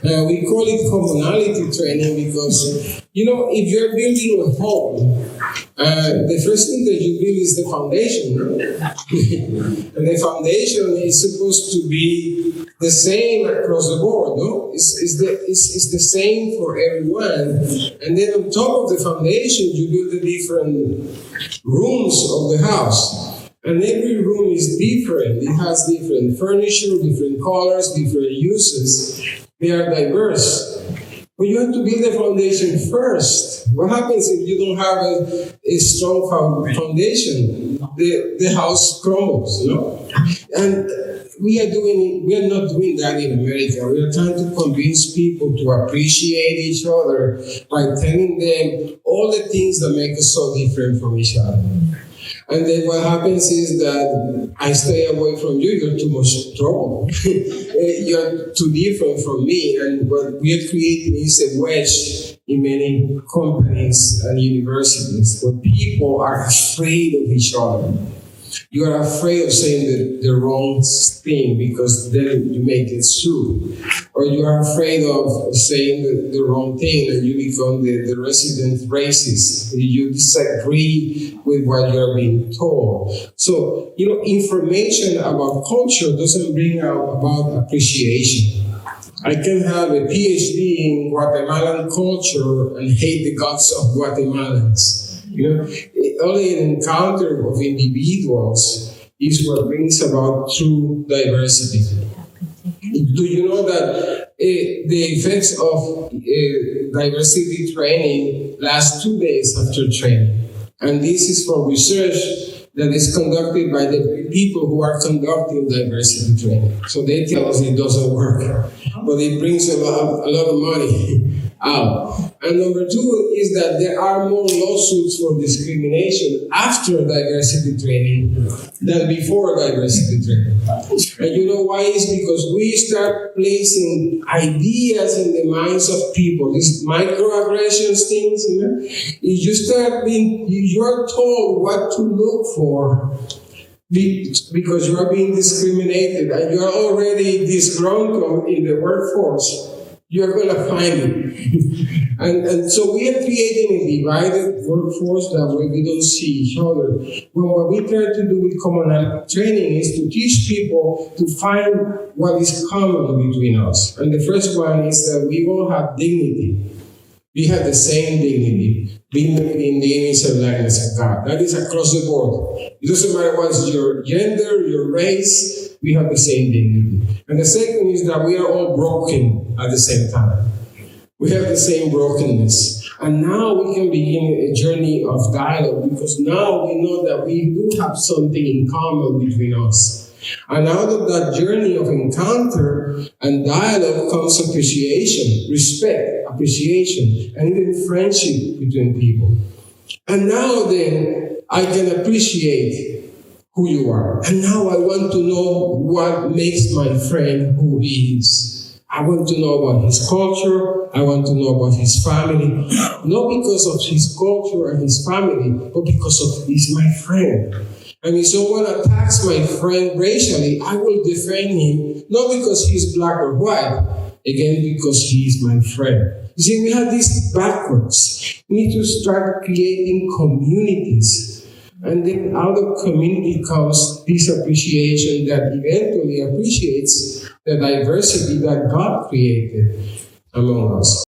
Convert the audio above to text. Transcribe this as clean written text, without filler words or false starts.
We call it commonality training because, if you're building a home, the first thing that you build is the foundation. And the foundation is supposed to be the same across the board, no? It's the same for everyone. And then on top of the foundation, you build the different rooms of the house. And every room is different. It has different furniture, different colors, different uses. They are diverse. But you have to build the foundation first. What happens if you don't have a strong foundation? The house crumbles, And we are not doing that in America. We are trying to convince people to appreciate each other by telling them all the things that make us so different from each other. And then what happens is that I stay away from you, you're too much trouble. You're too different from me. And what we are creating is a wedge in many companies and universities where people are afraid of each other. You are afraid of saying the wrong thing because then you may get sued. Or you are afraid of saying the wrong thing and you become the resident racist. You disagree with what you are being told. So, information about culture doesn't bring about appreciation. I can have a PhD in Guatemalan culture and hate the guts of Guatemalans. Only an encounter of individuals is what brings about true diversity. Do you know that the effects of diversity training last 2 days after training? And this is from research that is conducted by the people who are conducting diversity training. So they tell us it doesn't work, but it brings a lot of money out. And number two is that there are more lawsuits for discrimination after diversity training than before diversity training. And you know why? It's because we start placing ideas in the minds of people, these microaggressions things, you are told what to look for because you are being discriminated and you are already disgruntled in the workforce. You're going to find it. and so we are creating a divided workforce that way we don't see each other. Well, what we try to do with commonality training is to teach people to find what is common between us. And the first one is that we all have dignity. We have the same dignity, being in the image and likeness of God. That is across the board. It doesn't matter what's your gender, your race, we have the same dignity. And the second is that we are all broken at the same time. We have the same brokenness. And now we can begin a journey of dialogue because now we know that we do have something in common between us. And out of that journey of encounter and dialogue comes appreciation, respect, appreciation, and even friendship between people. And now then, I can appreciate who you are. And now I want to know what makes my friend who he is. I want to know about his culture. I want to know about his family. Not because of his culture and his family, but because of he's my friend. And if someone attacks my friend racially, I will defend him, not because he's black or white, again, because he is my friend. You see, we have this backwards. We need to start creating communities. And then out of community comes this appreciation that eventually appreciates the diversity that God created among us.